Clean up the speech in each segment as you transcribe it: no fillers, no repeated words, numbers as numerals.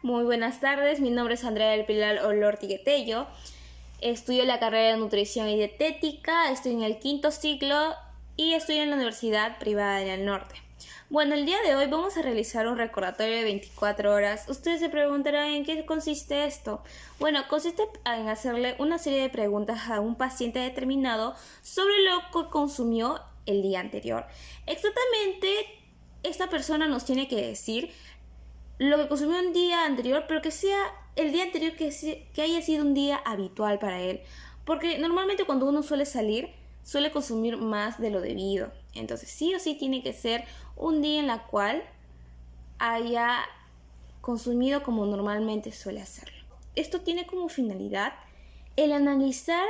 muy buenas tardes. Mi nombre es Andrea del Pilar Olortiguetello. Estudio la carrera de Nutrición y Dietética, estoy en el 5º ciclo y estoy en la Universidad Privada del Norte. Bueno, el día de hoy vamos a realizar un recordatorio de 24 horas. Ustedes se preguntarán en qué consiste esto. Bueno, consiste en hacerle una serie de preguntas a un paciente determinado sobre lo que consumió el día anterior. Exactamente, esta persona nos tiene que decir lo que consumió un día anterior, pero que sea el día anterior que haya sido un día habitual para él. Porque normalmente cuando uno suele salir, suele consumir más de lo debido. Entonces sí o sí tiene que ser un día en la cual haya consumido como normalmente suele hacerlo. Esto tiene como finalidad el analizar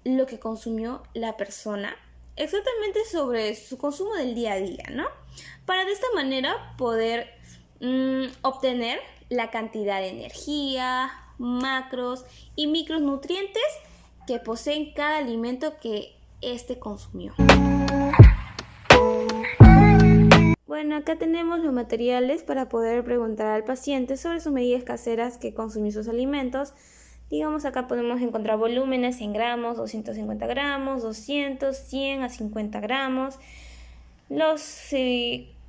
lo que consumió la persona exactamente sobre su consumo del día a día, ¿no? Para de esta manera poder obtener la cantidad de energía, macros y micronutrientes que poseen cada alimento que éste consumió. Bueno, acá tenemos los materiales para poder preguntar al paciente sobre sus medidas caseras que consumió sus alimentos. Digamos, acá podemos encontrar volúmenes en gramos, 250 gramos, 200, 100 a 50 gramos. Los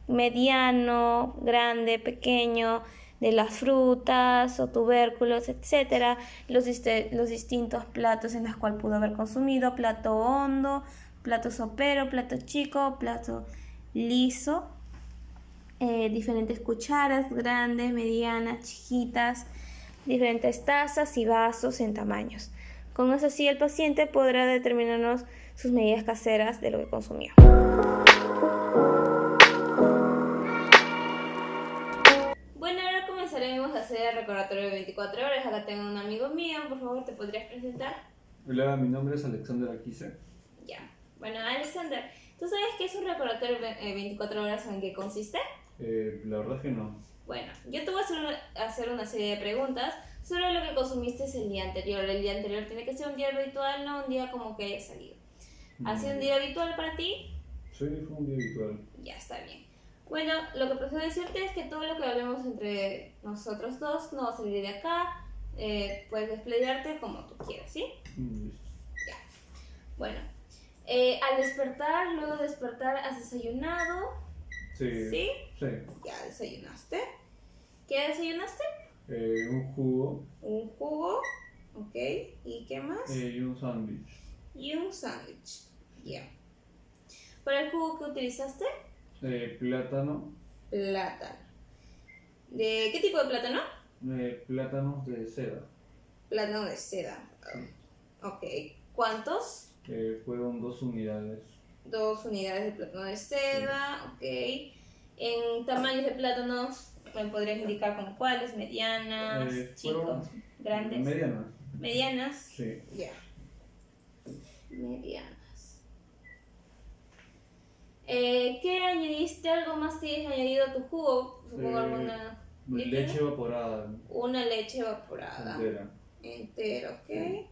mediano, grande, pequeño, de las frutas o tubérculos, etc. Los distintos platos en los cuales pudo haber consumido: plato hondo, plato sopero, plato chico, plato liso, diferentes cucharas, grandes, medianas, chiquitas, diferentes tazas y vasos en tamaños. Con eso sí, el paciente podrá determinarnos sus medidas caseras de lo que consumió. Bueno, ahora comenzaremos a hacer el recordatorio de 24 horas. Acá tengo un amigo mío, por favor, ¿te podrías presentar? Hola, mi nombre es Alexander Aquise. Ya. Bueno, Alexander, ¿tú sabes qué es un recordatorio de 24 horas en qué consiste? La verdad es que no. Bueno, yo te voy a hacer una serie de preguntas sobre lo que consumiste el día anterior. El día anterior tiene que ser un día habitual, no un día como que haya salido. ¿Ha sido un día habitual para ti? Sí, fue un día habitual. Ya, está bien. Bueno, lo que procedo a decirte es que todo lo que hablemos entre nosotros dos no va a salir de acá. Puedes desplegarte como tú quieras, ¿sí? Listo. Ya. Bueno, al despertar, luego de despertar, ¿has desayunado? Sí. ¿Sí? Sí. Ya desayunaste. ¿Qué desayunaste? Un jugo. Un jugo, ok. ¿Y qué más? Y un sándwich. Y un sándwich, ya. ¿Para el jugo que utilizaste? Plátano. Plátano. ¿De qué tipo de plátano? Plátanos de seda. Plátano de seda. Ok. ¿Cuántos? Fueron 2 unidades. 2 unidades de plátano de seda, ok. En tamaños de plátanos, ¿me podrías indicar como cuáles? ¿Medianas, chicos, grandes? Medianas. ¿Medianas? Sí. Ya. Medianas. ¿Qué añadiste? ¿Algo más que hayas añadido a tu jugo? Supongo alguna líquido. Leche evaporada. Una leche evaporada. Entera, ok.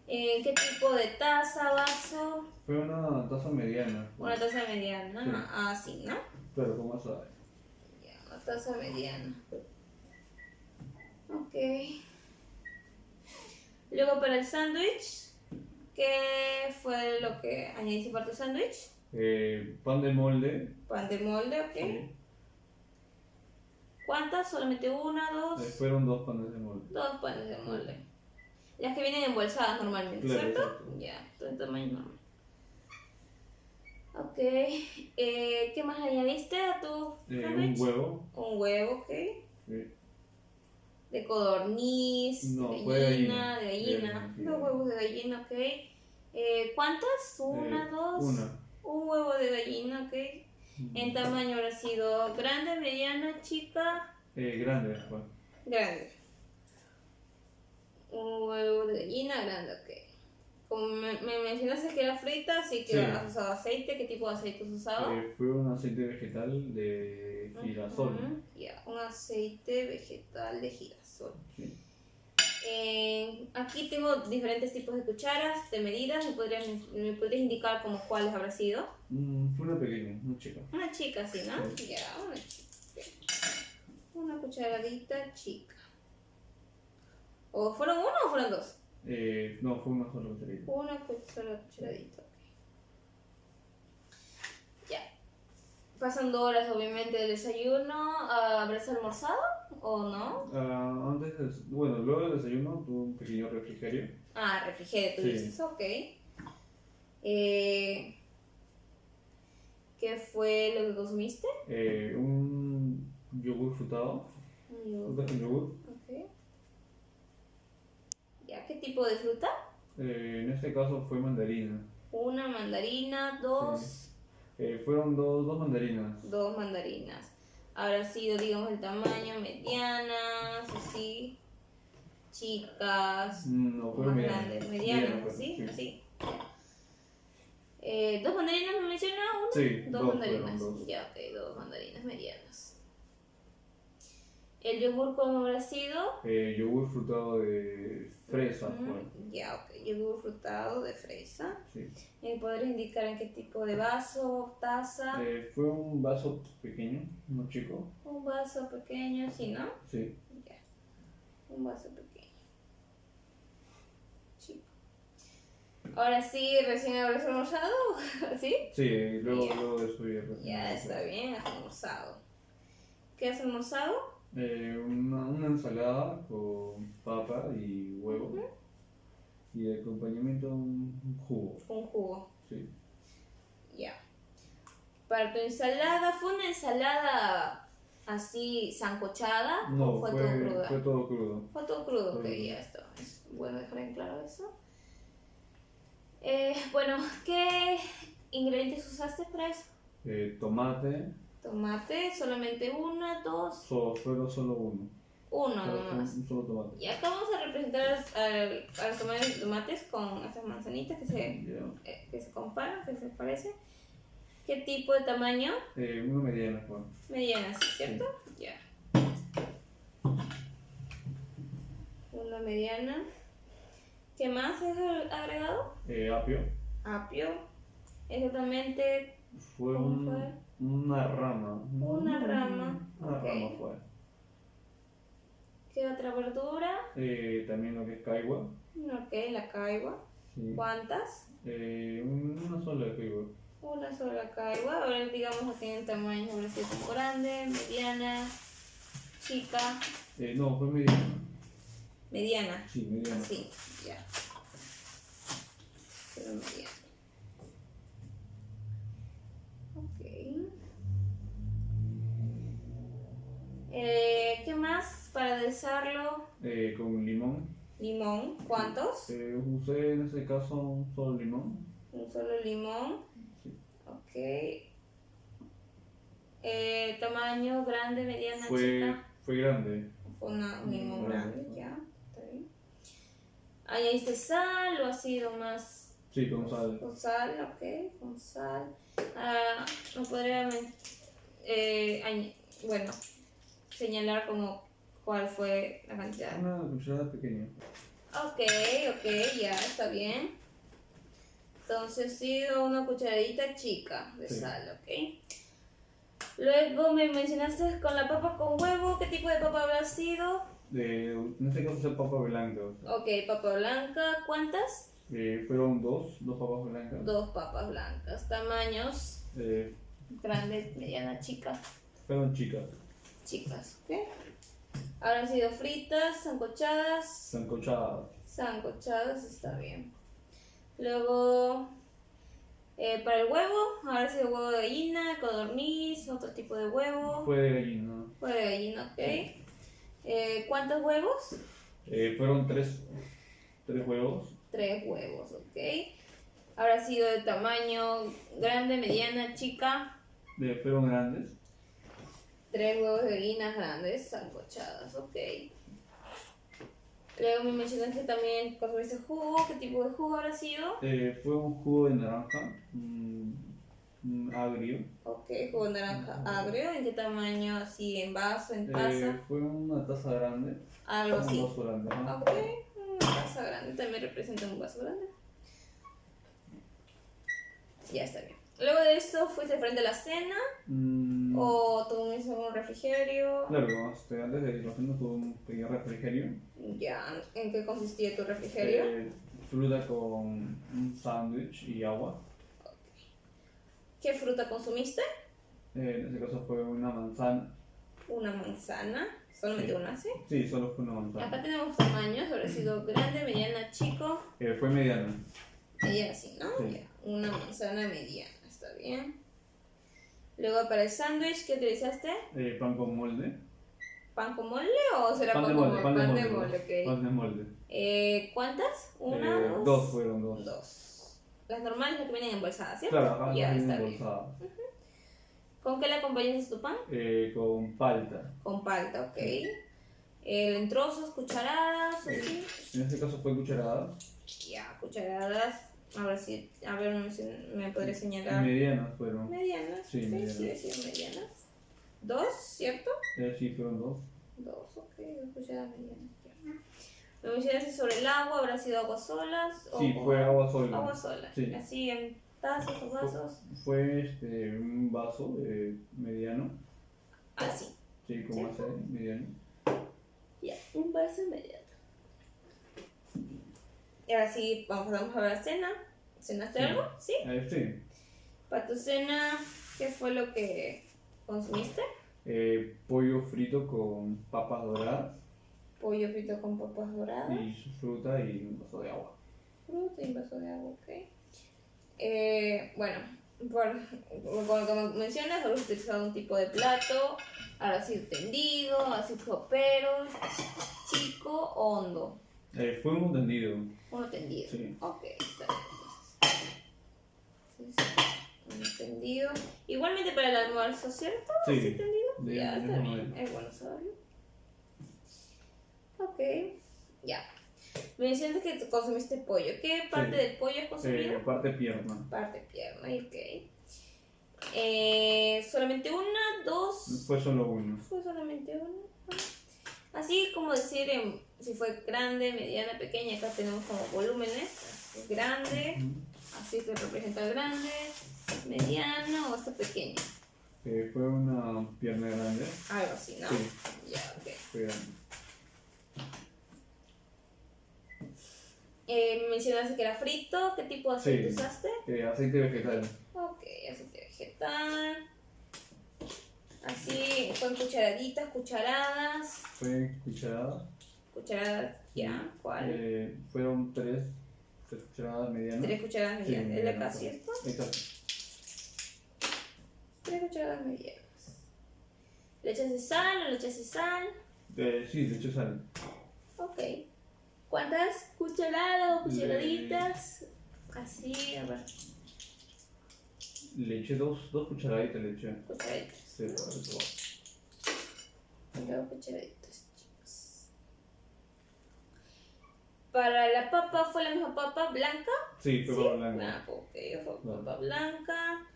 ¿Qué tipo de taza, vaso? Fue una taza mediana. Una taza mediana. Sí. Así, ¿no? Pero ¿cómo sabes? Ya, una taza mediana. Ok. Luego para el sándwich, ¿qué fue lo que añadiste para tu sándwich? Pan de molde. Pan de molde, ok. Sí. ¿Cuántas? ¿Solamente una, dos? Fueron 2 panes de molde. 2 panes de molde. Las que vienen embolsadas normalmente, Claro, ¿cierto? exacto. Ya, todo en tamaño normal. Ok. ¿Qué más añadiste a tu sándwich? Un huevo. Un huevo, ok. Sí. De codorniz, No, de fue gallina, de de gallina. gallina. Sí. 2 huevos de gallina, ok. ¿Cuántas? ¿Una, dos? Una. Un huevo de gallina, ok. En tamaño habrá sido grande, mediana, chica. Grande, pues. Grande. Un huevo de gallina grande, ok. Como me mencionaste que era frita, así que Sí. has usado aceite. ¿Qué tipo de aceite has usado? Fue un aceite vegetal de girasol. Ya, un aceite vegetal de girasol. Sí. Aquí tengo diferentes tipos de cucharas, de medidas. ¿Me podrías indicar como cuáles habrá sido? Fue una pequeña, una chica. Una chica, sí, ¿no? Sí. Ya, una chica. Una cucharadita chica. ¿O fueron uno o fueron dos? No, fue una sola cucharita. Una cucharadita, ok. Ya. Pasan 2 horas, obviamente, del desayuno. ¿Habrás almorzado o no? Bueno, luego del desayuno tuve un pequeño refrigerio. Refrigerio, tú Sí. dices, ok. ¿Qué fue lo que consumiste? Un yogur frutado. Fruta con yogur. Ok. ¿Ya? ¿Qué tipo de fruta? En este caso fue mandarina. Una mandarina, dos. Fueron dos mandarinas. Dos mandarinas. Habrá sido, digamos, el tamaño, medianas, así, chicas, No, o fueron más medianas. grandes, medianas, Pues, así, sí. así. ¿Dos mandarinas me mencionó uno? Sí, Dos dos mandarinas. fueron dos. Ya, ok, dos mandarinas medianas. ¿El yogur cómo habrá sido? Yogur frutado de fresa fue. Ya, ok, yogur frutado de fresa. Sí. ¿Podrías indicar en qué tipo de vaso, taza? Fue un vaso pequeño, no chico. Un vaso pequeño, ¿sí, no? Sí. Ya, un vaso pequeño. Chico. Ahora sí, recién habrás almorzado, ¿sí? Sí, luego, Ya. luego de eso Ya está bien, has almorzado. ¿Qué has almorzado? Una ensalada con papa y huevo. Y de acompañamiento un jugo. Un jugo. Sí. Ya. Para tu ensalada, ¿fue una ensalada así sancochada No, o fue todo cruda? fue todo crudo. Fue todo crudo, ok, Todo. ya está. Es bueno dejar en claro eso. Bueno, ¿qué ingredientes usaste para eso? Tomate, Tomate, solamente una, dos, fueron solo uno. uno Solo nomás. un solo tomate. Y acá vamos a representar a los tomates con estas manzanitas Ya. que se comparan, que se parecen. ¿Qué tipo de tamaño? Una mediana fue. Medianas, ¿cierto? Ya. Una mediana. ¿Qué más has agregado? Apio. Apio. Exactamente. Fue ¿Cómo fue? una rama. Una rama. Una Ok. rama fue. ¿Qué otra verdura? También lo que es caigua. Ok, la caigua. Sí. ¿Cuántas? Una sola caigua. Una sola caigua. Ahora digamos aquí en tamaño, ahora sí como grande, mediana, chica, No, fue mediana. mediana. Sí, mediana. Así, ya. Pero mediana. Ok. ¿Qué más para aderezarlo? Con limón. Limón. ¿Cuántos? Usé en ese caso un solo limón. Un solo limón. Sí. Ok. Tamaño grande, mediana, Fue chica. grande. Fue un limón Grande. grande, ya. Está bien. ¿Añadiste sal o ha sido más Sí, con sal. con sal? Ok, con sal. No podría, bueno, señalar como cuál fue la cantidad. Una cucharada pequeña. Ok, ya está bien. Entonces, sí, una cucharadita chica de Sí. sal, ok. Luego me mencionaste con la papa con huevo. ¿Qué tipo de papa habrá sido? En este caso es papa blanca. Ok, papa blanca. ¿Cuántas? Fueron dos papas blancas. Dos papas blancas. Tamaños: Eh, grande, mediana, chica. fueron chicas. Chicas, ¿ok? Habrán sido fritas, sancochadas. Sancochadas. Sancochadas, está bien. Luego, para el huevo, habrá sido huevo de gallina, codorniz, otro tipo de huevo. Fue de gallina. Huevo de gallina, ok. ¿Cuántos huevos? Fueron tres huevos. 3 huevos, ok. Habrá sido de tamaño grande, mediana, chica. Fueron grandes. 3 huevos de gallinas grandes, sancochadas, ok. Luego me mencionaste también consumiste jugo. ¿Qué tipo de jugo habrá sido? Fue un jugo de naranja. Agrio. Ok, jugo de naranja agrio. ¿En qué tamaño? ¿Así en vaso, en taza? Fue una taza grande. Algo Un así. vaso grande. Ajá. Ok, una taza grande. También representa un vaso grande. Ya está bien. Luego de esto fuiste frente a la cena. ¿O tú mismo un refrigerio? Claro, antes de ir a tuve un pequeño refrigerio. Ya, ¿en qué consistía tu refrigerio? Fruta con un sándwich y agua. ¿Qué fruta consumiste? En este caso fue una manzana. Una manzana, solamente Sí. una, ¿sí? Sí, solo fue una manzana. Acá tenemos tamaños, habrá sido grande, mediana, chico. Fue mediana. Mediana, sí, ¿no? Sí. Ya, una manzana mediana, está bien. Luego para el sándwich, ¿qué utilizaste? Pan con molde. ¿Pan con molde o será Pan de pan molde, con pan de molde. ok. Pan de molde. ¿Cuántas? ¿Una? Dos fueron dos. Dos. Las normales, las que vienen embolsadas, ¿cierto? Claro, acá Ya, viene está bien. embolsada. ¿Con qué le acompañas tu pan? Con palta. Con palta, ok. ¿En trozos, cucharadas, así? En este caso fue cucharada. Ya, cucharadas. Ahora sí, a ver, me podría señalar. Medianas fueron. Medianas. Sí, medianas. Sí, decir medianas. ¿Dos, cierto? Sí, fueron dos. Dos, ok, dos cucharadas medianas. Ya. Me mencionaste sobre el agua, ¿habrá sido agua solas? Sí, fue agua sola. Agua sola. Sí. Así en tazas o vasos. Fue un vaso mediano. Así. Sí, como ¿Cierto? hace mediano. Ya, un vaso mediano. Y ahora sí, vamos a ver la cena. ¿Cenaste Sí. algo? ¿Sí? Sí. Para tu cena, ¿qué fue lo que consumiste? Pollo frito con papas doradas Pollo frito con papas doradas. y su fruta y un vaso de agua. Fruta y un vaso de agua, ok. Bueno, como mencionas, habrás utilizado un tipo de plato, habrá sido tendido, ha sido sopero, chico o hondo. Fue un tendido. Uno tendido. Sí. Ok, está bien. Un tendido. Igualmente para el almuerzo, ¿cierto? Sí. ¿Así tendido? De- Ya, de está esa bien. manera. Es bueno saberlo. Ok, ya. Me mencionaste que tú consumiste pollo. ¿Qué parte del pollo has consumido? Parte pierna. Parte pierna, ok. ¿Solamente una? ¿Dos? Fue solo uno. Fue solamente una. Así como decir si fue grande, mediana, pequeña. Acá tenemos como volúmenes. Grande, así se representa grande, mediano o hasta pequeño. Fue una pierna grande. Algo así, ¿no? Sí, Ya, ok. fue grande. Mencionaste que era frito. ¿Qué tipo de aceite Sí. usaste? Aceite vegetal. Ok, aceite vegetal. Así, con cucharaditas, cucharadas. Fue cucharada. Cucharadas, ya, ¿cuál? Fueron tres cucharadas medianas. 3 cucharadas Sí, medianas. ¿Es de acá, medianas. cierto? Exacto. 3 cucharadas medianas. ¿Le echas de sal o le echas de sal? Sí, de hecho sal. Ok. ¿Cuántas cucharadas o cucharaditas? Así, a ver, Le eché dos cucharaditas, le eché. cucharaditas. Sí, para eso. 2 cucharaditas, chicos. Para la papa, ¿fue la misma papa blanca? Sí, fue ¿Sí? papa blanca. Ah, ok, fue No. papa blanca.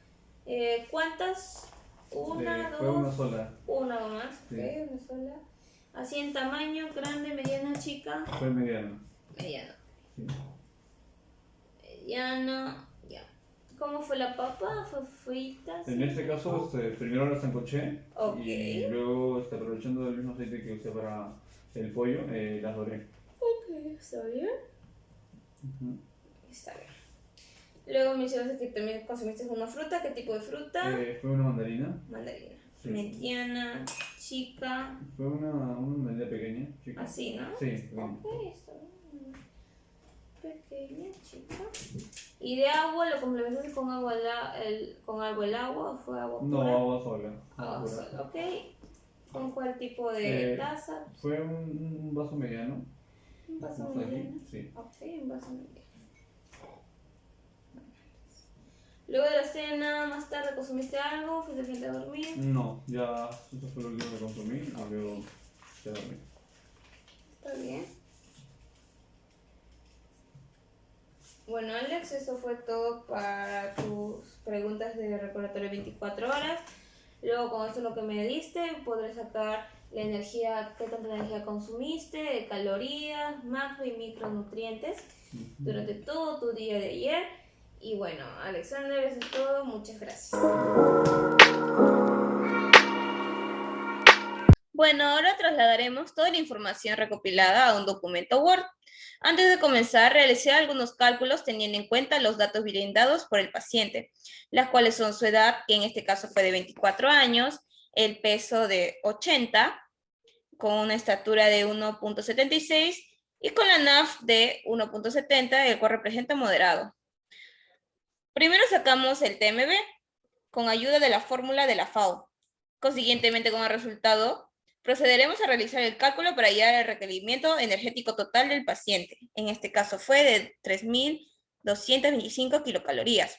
¿Cuántas? Una, Fue una dos. sola. Una más, Sí. ok, una sola. Así en tamaño, grande, mediana, chica. Fue mediana. Mediana. Sí. Mediana, ya. ¿Cómo fue la papa? ¿Fue frita? En ¿Sí? este caso, primero la sancoché Ok. y luego, aprovechando el mismo aceite que usé para el pollo, las doré. Ok, está bien. Ujú. Está bien. Luego mencionaste que también consumiste una fruta. ¿Qué tipo de fruta? Fue una mandarina. Mandarina. Sí. Mediana, chica. Fue una mandarina pequeña, chica. Así, ¿no? Sí, pequeña. Ok, está bien. Pequeña, chica. ¿Y de agua lo complementaste con agua el agua o fue agua No, pura? agua sola. Agua pura. sola, ok. ¿Con cuál tipo de taza? Fue un vaso mediano. Un vaso Justo aquí, mediano. sí. Ok, un vaso mediano. Luego de la cena, más tarde consumiste algo, fuiste frente a dormir. No, ya eso fue lo último que consumí y luego ya dormí. Está bien. Bueno, Alex, eso fue todo para tus preguntas de recordatorio 24 horas. Luego, con eso lo que me diste, podré sacar la energía, qué tanta energía consumiste, de calorías, macro y micronutrientes durante todo tu día de ayer. Y bueno, Alexander, eso es todo. Muchas gracias. Bueno, ahora trasladaremos toda la información recopilada a un documento Word. Antes de comenzar, realicé algunos cálculos teniendo en cuenta los datos brindados por el paciente, las cuales son su edad, que en este caso fue de 24 años, el peso de 80, con una estatura de 1,76 y con la NAF de 1,70, el cual representa moderado. Primero sacamos el TMB con ayuda de la fórmula de la FAO. Consiguientemente, con el resultado, procederemos a realizar el cálculo para hallar el requerimiento energético total del paciente. En este caso fue de 3.225 kilocalorías.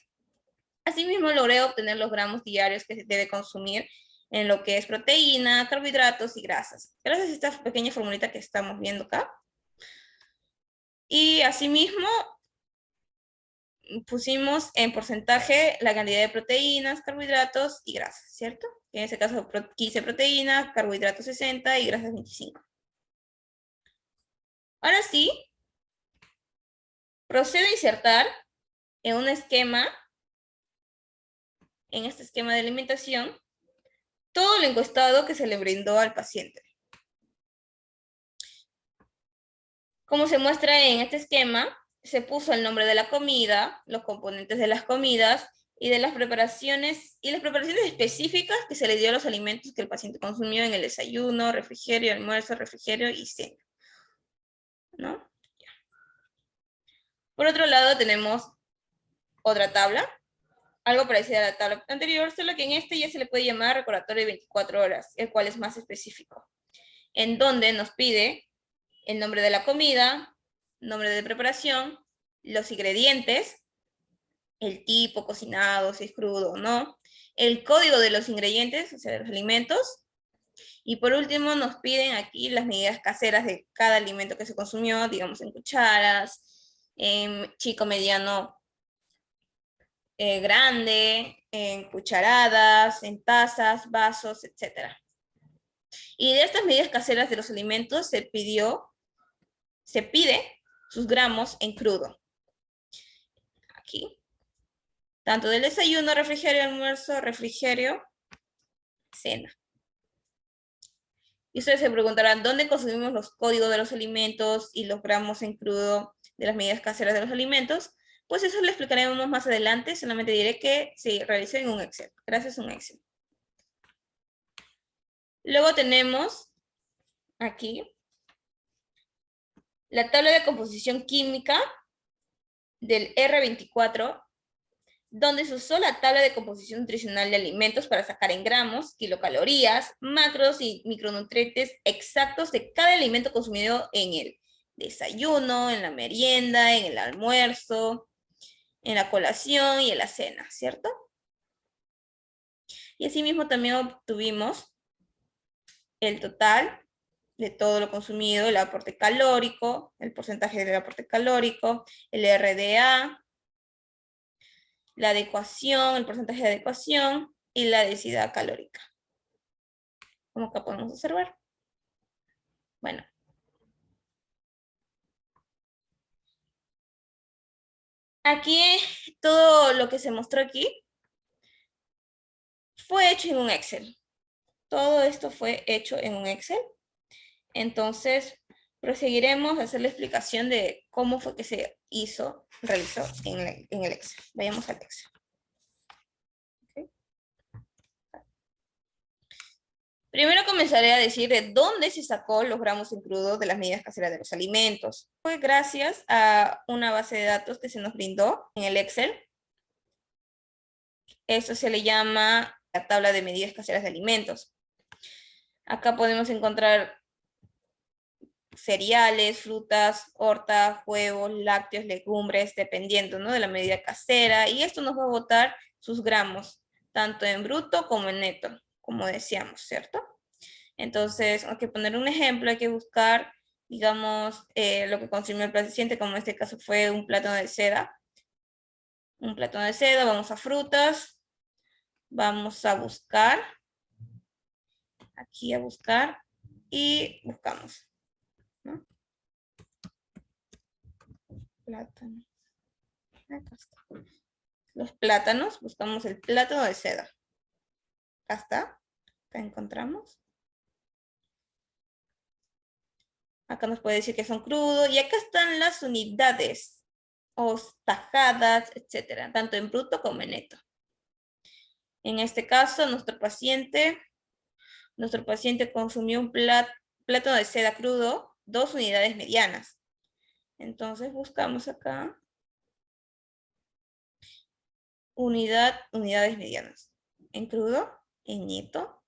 Asimismo, logré obtener los gramos diarios que se debe consumir en lo que es proteína, carbohidratos y grasas. Gracias a esta pequeña formulita que estamos viendo acá. Y asimismo, pusimos en porcentaje la cantidad de proteínas, carbohidratos y grasas, ¿cierto? En este caso, 15 proteínas, carbohidratos 60 y grasas 25. Ahora sí, procedo a insertar en un esquema, en este esquema de alimentación, todo lo encuestado que se le brindó al paciente. Como se muestra en este esquema, se puso el nombre de la comida, los componentes de las comidas y de las preparaciones específicas que se le dio a los alimentos que el paciente consumió en el desayuno, refrigerio, almuerzo, refrigerio y cena, ¿no? Por otro lado tenemos otra tabla, algo parecido a la tabla anterior, solo que en este ya se le puede llamar recordatorio de 24 horas, el cual es más específico, en donde nos pide el nombre de la comida, nombre de preparación, los ingredientes, el tipo cocinado, si es crudo o no, el código de los ingredientes, o sea, de los alimentos, y por último nos piden aquí las medidas caseras de cada alimento que se consumió, digamos en cucharas, en chico, mediano, grande, en cucharadas, en tazas, vasos, etc. Y de estas medidas caseras de los alimentos se pide sus gramos en crudo. Aquí. Tanto del desayuno, refrigerio, almuerzo, refrigerio, cena. Y ustedes se preguntarán, ¿dónde consumimos los códigos de los alimentos y los gramos en crudo de las medidas caseras de los alimentos? Pues eso lo explicaremos más adelante, solamente diré que se realizó en un Excel, gracias a un Excel. Luego tenemos aquí la tabla de composición química del R24, donde se usó la tabla de composición nutricional de alimentos para sacar en gramos, kilocalorías, macros y micronutrientes exactos de cada alimento consumido en el desayuno, en la merienda, en el almuerzo, en la colación y en la cena, ¿cierto? Y asimismo también obtuvimos el total de todo lo consumido, el aporte calórico, el porcentaje del aporte calórico, el RDA, la adecuación, el porcentaje de adecuación y la densidad calórica. Como acá podemos observar. Bueno. Aquí todo lo que se mostró aquí fue hecho en un Excel. Todo esto fue hecho en un Excel. Entonces, proseguiremos a hacer la explicación de cómo fue que se realizó en el Excel. Vayamos al Excel. Okay. Primero comenzaré a decir de dónde se sacó los gramos en crudo de las medidas caseras de los alimentos. Fue gracias a una base de datos que se nos brindó en el Excel. Esto se le llama la tabla de medidas caseras de alimentos. Acá podemos encontrar cereales, frutas, hortas, huevos, lácteos, legumbres, dependiendo, ¿no?, de la medida casera. Y esto nos va a botar sus gramos, tanto en bruto como en neto, como decíamos, ¿cierto? Entonces, hay que poner un ejemplo, hay que buscar, digamos, lo que consumió el paciente, como en este caso fue un plátano de seda. Un plátano de seda, vamos a frutas, vamos a buscar, aquí a buscar, y buscamos, ¿no? Plátano. Acá está. Los plátanos, buscamos el plátano de seda. Acá está, acá encontramos. Acá nos puede decir que son crudos. Y acá están las unidades, o tajadas, etcétera, tanto en bruto como en neto. En este caso, nuestro paciente consumió un plátano de seda crudo, 2 unidades medianas. Entonces buscamos acá unidades medianas. En crudo, en neto,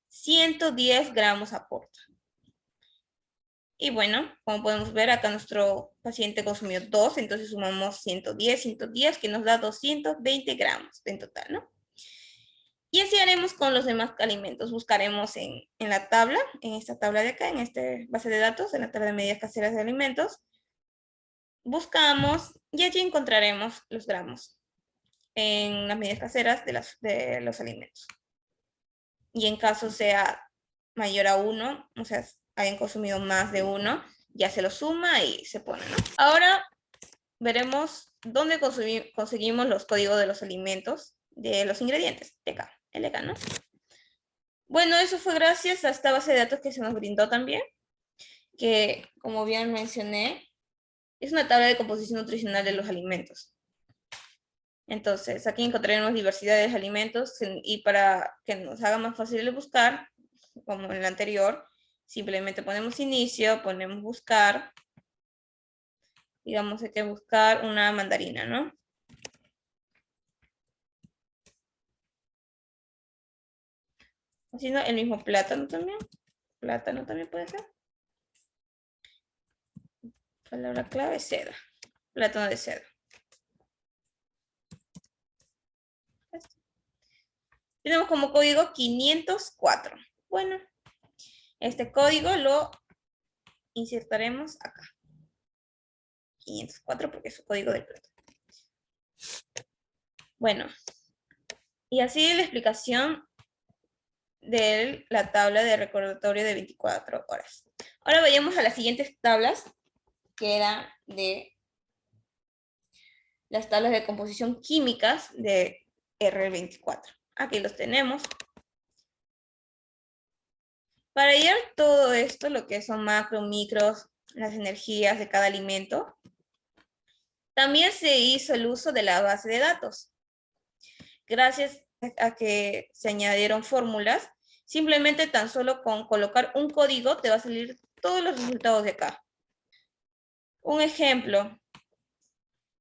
110 gramos aporta. Y bueno, como podemos ver, acá nuestro paciente consumió 2, entonces sumamos 110, que nos da 220 gramos en total, ¿no? Y así haremos con los demás alimentos. Buscaremos en la tabla, en esta tabla de acá, en esta base de datos, en la tabla de medidas caseras de alimentos. Buscamos y allí encontraremos los gramos en las medidas caseras de los alimentos. Y en caso sea mayor a 1, o sea, hayan consumido más de 1, ya se lo suma y se pone, ¿no? Ahora veremos dónde conseguimos los códigos de los alimentos, de los ingredientes, de acá, LK, ¿no? Bueno, eso fue gracias a esta base de datos que se nos brindó también, que como bien mencioné, es una tabla de composición nutricional de los alimentos. Entonces, aquí encontraremos diversidad de alimentos y para que nos haga más fácil de buscar, como en el anterior, simplemente ponemos inicio, ponemos buscar, digamos hay que buscar una mandarina, ¿no? Haciendo el mismo plátano también puede ser. Palabra clave, seda, plátano de seda. Tenemos como código 504. Bueno, este código lo insertaremos acá. 504 porque es su código del plátano. Bueno, y así la explicación de la tabla de recordatorio de 24 horas. Ahora vayamos a las siguientes tablas, que eran de las tablas de composición químicas de R24. Aquí los tenemos. Para hallar todo esto, lo que son macro, micros, las energías de cada alimento, también se hizo el uso de la base de datos. Gracias a que se añadieron fórmulas, simplemente tan solo con colocar un código te va a salir todos los resultados de acá. Un ejemplo.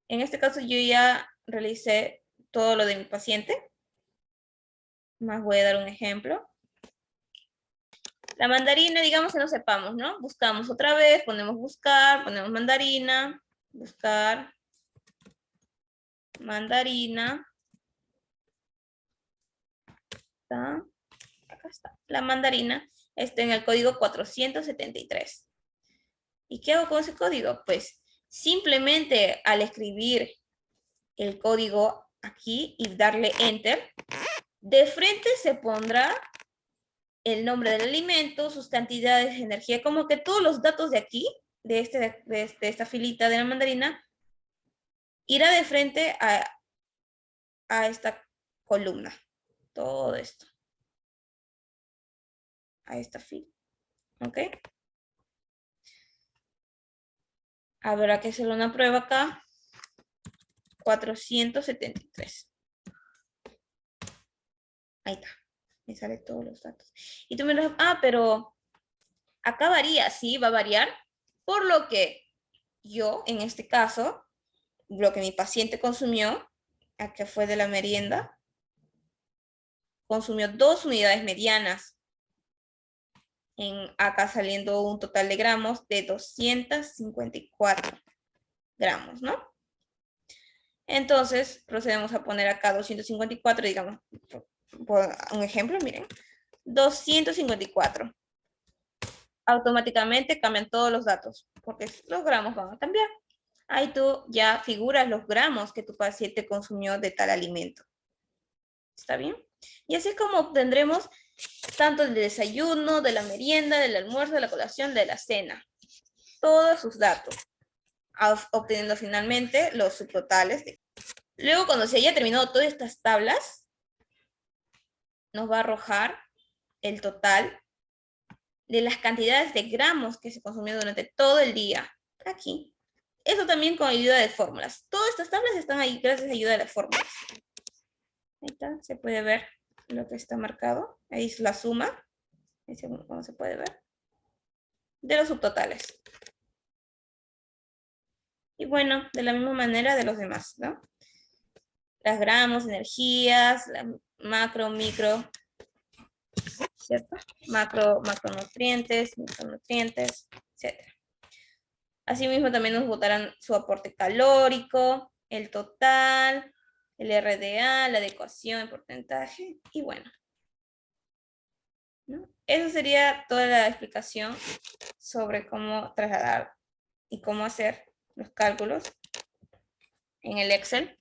En este caso yo ya realicé todo lo de mi paciente. Más voy a dar un ejemplo. La mandarina, digamos que no sepamos, ¿no? Buscamos otra vez, ponemos buscar, ponemos mandarina, buscar, mandarina. ¿Está? Acá está. La mandarina está en el código 473. ¿Y qué hago con ese código? Pues simplemente al escribir el código aquí y darle enter, de frente se pondrá el nombre del alimento, sus cantidades de energía, como que todos los datos de aquí, de esta filita de la mandarina, irá de frente a esta columna. Todo esto. A esta fila. ¿Ok? Habrá que hacer una prueba acá. 473. Ahí está. Me salen todos los datos. Y tú me lo... pero acá varía, sí, va a variar. Por lo que yo, en este caso, lo que mi paciente consumió, acá fue de la merienda, consumió 2 unidades medianas. Acá saliendo un total de gramos de 254 gramos, ¿no? Entonces, procedemos a poner acá 254, digamos, por un ejemplo, miren. 254. Automáticamente cambian todos los datos, porque los gramos van a cambiar. Ahí tú ya figuras los gramos que tu paciente consumió de tal alimento. ¿Está bien? Y así es como obtendremos tanto el desayuno, de la merienda, del almuerzo, de la colación, de la cena. Todos sus datos, obteniendo finalmente los subtotales. Luego, cuando se haya terminado todas estas tablas, nos va a arrojar el total de las cantidades de gramos que se consumió durante todo el día. Aquí. Eso también con ayuda de fórmulas. Todas estas tablas están ahí gracias a ayuda de las fórmulas. Ahí está, se puede ver lo que está marcado. Ahí es la suma, como se puede ver, de los subtotales. Y bueno, de la misma manera de los demás, ¿no? Las gramos, energías, la macro, micro, ¿cierto? Macronutrientes, micronutrientes, etc. Asimismo, también nos botarán su aporte calórico, el total, el RDA, la adecuación, el porcentaje, y bueno, ¿no? Eso sería toda la explicación sobre cómo trasladar y cómo hacer los cálculos en el Excel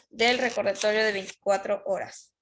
del recordatorio de 24 horas.